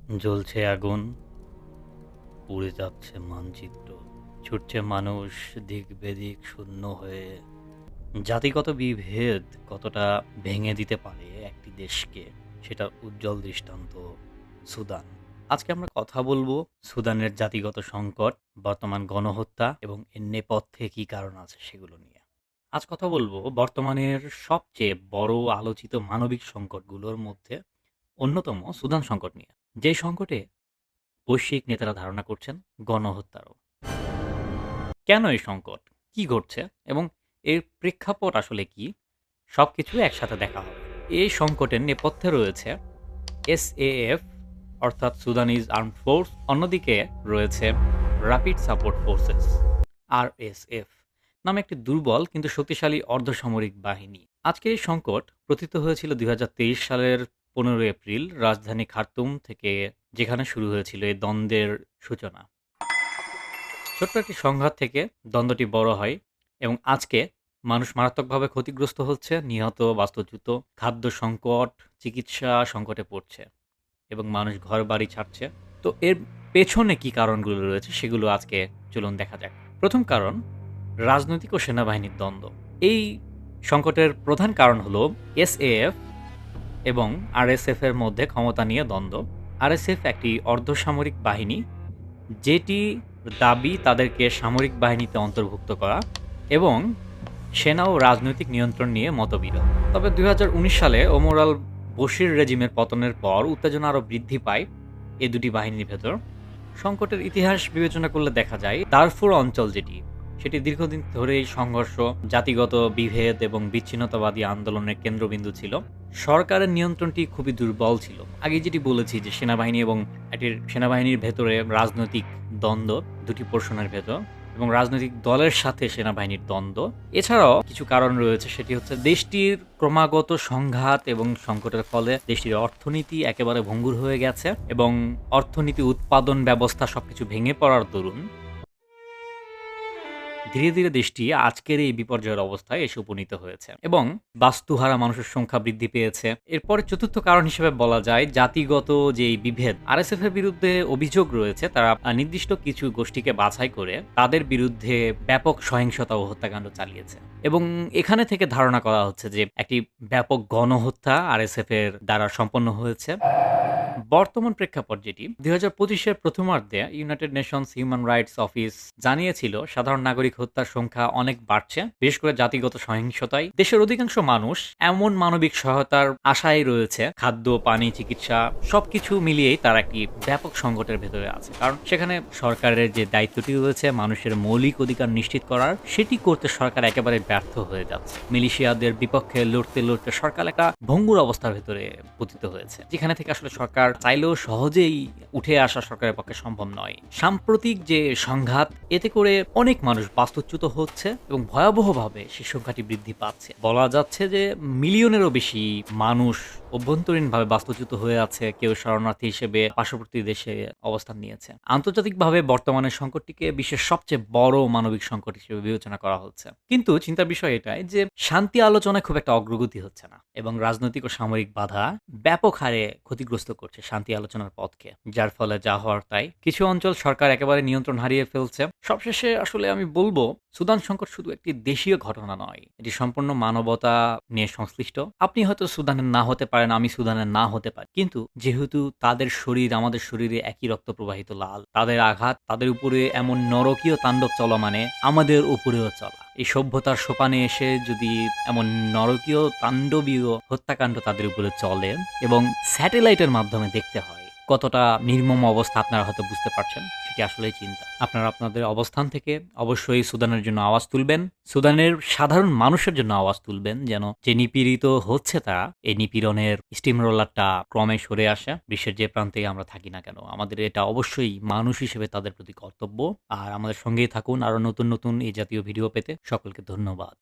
জ্বলছে আগুন, পুড়ে যাচ্ছে মানচিত্র, ছুটছে মানুষ দিক বেদিক শূন্য হয়ে। জাতিগত বিভেদ কতটা ভেঙে দিতে পারে একটি দেশকে, সেটার উজ্জ্বল দৃষ্টান্ত সুদান। আজকে আমরা কথা বলবো সুদানের জাতিগত সংকট, বর্তমান গণহত্যা এবং এর নেপথ্যে কী কারণ আছে সেগুলো নিয়ে। আজ কথা বলবো বর্তমানের সবচেয়ে বড় আলোচিত মানবিক সংকটগুলোর মধ্যে অন্যতম সুদান সংকট নিয়ে, যে সংকটে বৈশ্বিক নেতারা ধারণা করছেন গণহত্যারও। কেন এই সংকট, কি ঘটছে এবং এর প্রেক্ষাপট আসলে কি, সবকিছু একসাথে দেখা হবে। এই সংকটের নেপথ্যে রয়েছে এসএএফ অর্থাৎ সুদানিজ আর্ম ফোর্স, অন্যদিকে রয়েছে র্যাপিড সাপোর্ট ফোর্সেস আরএসএফ নামে একটি দুর্বল কিন্তু শক্তিশালী অর্ধসামরিক বাহিনী। আজকের এই সংকট প্রথিত হয়েছিল ২০২৩ সালের ১৫ এপ্রিল রাজধানী খার্তুম থেকে, যেখানে শুরু হয়েছিল এই দ্বন্দ্বের সূচনা। ছোট্ট একটি সংঘাত থেকে দ্বন্দ্বটি বড় হয় এবং আজকে মানুষ মারাত্মকভাবে ক্ষতিগ্রস্ত হচ্ছে, নিহত, বাস্তুচ্যুত, খাদ্য সংকট, চিকিৎসা সংকটে পড়ছে এবং মানুষ ঘর বাড়ি ছাড়ছে। তো এর পেছনে কি কারণগুলো রয়েছে সেগুলো আজকে চলুন দেখা যাক। প্রথম কারণ, রাজনৈতিক ও সেনাবাহিনীর দ্বন্দ্ব। এই সংকটের প্রধান কারণ হলো এসএএফ এবং আরএসএফ এর মধ্যে ক্ষমতা নিয়ে দ্বন্দ্ব। আরএসএফ একটি অর্ধসামরিক বাহিনী, যেটি দাবি তাদেরকে সামরিক বাহিনীতে অন্তর্ভুক্ত করা, এবং সেনা ও রাজনৈতিক নিয়ন্ত্রণ নিয়ে মতবিরোধ। তবে ২০১৯ সালে ওমর আল বশির রেজিমের পতনের পর উত্তেজনা আরও বৃদ্ধি পায় এই দুটি বাহিনীর ভেতর। সংকটের ইতিহাস বিবেচনা করলে দেখা যায় দারফুর অঞ্চল সেটি দীর্ঘদিন ধরেই সংঘর্ষ, জাতিগত বিভেদ এবং বিচ্ছিন্নতাবাদী আন্দোলনের কেন্দ্রবিন্দু ছিল। সরকারের নিয়ন্ত্রণটি খুবই দুর্বল ছিল। আগে যেটি বলেছি যে সেনাবাহিনী এবং একটির সেনাবাহিনীর ভেতরে রাজনৈতিক দ্বন্দ্ব, দুটি পোর্শনের ভেতর, এবং রাজনৈতিক দলের সাথে সেনাবাহিনীর দ্বন্দ্ব। এছাড়াও কিছু কারণ রয়েছে, সেটি হচ্ছে দেশটির ক্রমাগত সংঘাত এবং সংকটের ফলে দেশটির অর্থনীতি একেবারে ভঙ্গুর হয়ে গেছে এবং অর্থনীতি, উৎপাদন ব্যবস্থা সবকিছু ভেঙে পড়ার দরুন ধীরে ধীরে দেশটি আজকের এই বিপর্যয়ের অবস্থায় এসে উপনীত হয়েছে এবং বাস্তুহারা মানুষের সংখ্যা বৃদ্ধি পেয়েছে। এরপরে চতুর্থ কারণ হিসেবে বলা যায় জাতিগত যে বিভেদ। আরএসএফ এর বিরুদ্ধে অভিযোগ রয়েছে তারা নির্দিষ্ট কিছু গোষ্ঠীকে বাছাই করে তাদের বিরুদ্ধে ব্যাপক সহিংসতা ও হত্যাকাণ্ড চালিয়েছে এবং এখানে থেকে ধারণা করা হচ্ছে যে একটি ব্যাপক গণহত্যা আরএসএফ এর দ্বারা সম্পন্ন হয়েছে। বর্তমান প্রেক্ষাপট যেটি ২০২৫-এর প্রথমার্ধে United Nations human rights office জানিয়েছিল সাধারণ নাগরিক হত্যার সংখ্যা অনেক বাড়ছে, বিশেষ করে জাতিগত সহিংসতায়। দেশের অধিকাংশ মানুষ এমন মানবিক সহায়তার আশায় রয়েছে, খাদ্য, পানি, চিকিৎসা সবকিছু মিলিয়েই তারা একটি ব্যাপক সংকটের ভেতরে আছে, কারণ সেখানে সরকারের যে দায়িত্বটি রয়েছে মানুষের মৌলিক অধিকার নিশ্চিত করার, সেটি করতে সরকার একেবারে ব্যর্থ হয়ে যাচ্ছে। মিলিশিয়াদের বিপক্ষে লড়তে লড়তে সরকার একটা ভঙ্গুর অবস্থার ভেতরে পতিত হয়েছে, যেখানে থেকে আসলে সরকার চাইলেও সহজেই উঠে আসা সরকারের পক্ষে সম্ভব নয়। সাম্প্রতিক যে সংঘাত, এতে করে অনেক মানুষ বাস্তুচ্যুত হচ্ছে এবং ভয়াবহভাবে সেই সংখ্যাটি বৃদ্ধি পাচ্ছে। বলা যাচ্ছে যে মিলিয়নেরও বেশি মানুষ অভ্যন্তরীণভাবে বাস্তুচ্যুত হয়ে আছে, কেউ শরণার্থী হিসেবে পার্শ্ববর্তী দেশে অবস্থান নিয়েছে। আন্তর্জাতিকভাবে বর্তমানে সংকটটিকে বিশ্বের সবচেয়ে বড় মানবিক সংকট হিসেবে বিবেচনা করা হচ্ছে। কিন্তু চিন্তার বিষয় এটাই যে শান্তি আলোচনায় খুব একটা অগ্রগতি হচ্ছে না এবং রাজনৈতিক ও সামরিক বাধা ব্যাপক হারে ক্ষতিগ্রস্ত করছে শান্তি আলোচনার পথকে, যার ফলে যা হওয়ার তাই। কিছু অঞ্চল সরকার একেবারে নিয়ন্ত্রণ হারিয়ে ফেলছে। সবশেষে আসলে আমি বলবো সুদান সংকট শুধু একটি দেশীয় ঘটনা নয়, এটি সম্পূর্ণ মানবতা নিয়ে সংশ্লিষ্ট। আপনি হয়তো সুদানের না হতে পারেন, আমি সুদানের না হতে পারি, কিন্তু যেহেতু তাদের শরীর আমাদের শরীরে একই রক্ত প্রবাহিত লাল, তাদের আঘাত তাদের উপরে এমন নরকীয় তাণ্ডব চলা মানে আমাদের উপরেও চলা। এই সভ্যতার সোপানে এসে যদি এমন নরকীয় তাণ্ডবীয় হত্যাকাণ্ড তাদের উপরে চলে এবং স্যাটেলাইটের মাধ্যমে দেখতে হয়, কতটা নির্মম অবস্থা আপনারা হয়তো বুঝতে পারছেন। সেটি আসলেই চিন্তা। আপনারা আপনাদের অবস্থান থেকে অবশ্যই সুদানের জন্য আওয়াজ তুলবেন, সুদানের সাধারণ মানুষের জন্য আওয়াজ তুলবেন, যেন যে নিপীড়িত হচ্ছে তারা, এই নিপীড়নের স্টিম রোলারটা ক্রমে সরে আসে। বিশ্বের যে প্রান্তেই আমরা থাকি না কেন, আমাদের এটা অবশ্যই মানুষ হিসেবে তাদের প্রতি কর্তব্য। আর আমাদের সঙ্গেই থাকুন আরো নতুন নতুন এই জাতীয় ভিডিও পেতে। সকলকে ধন্যবাদ।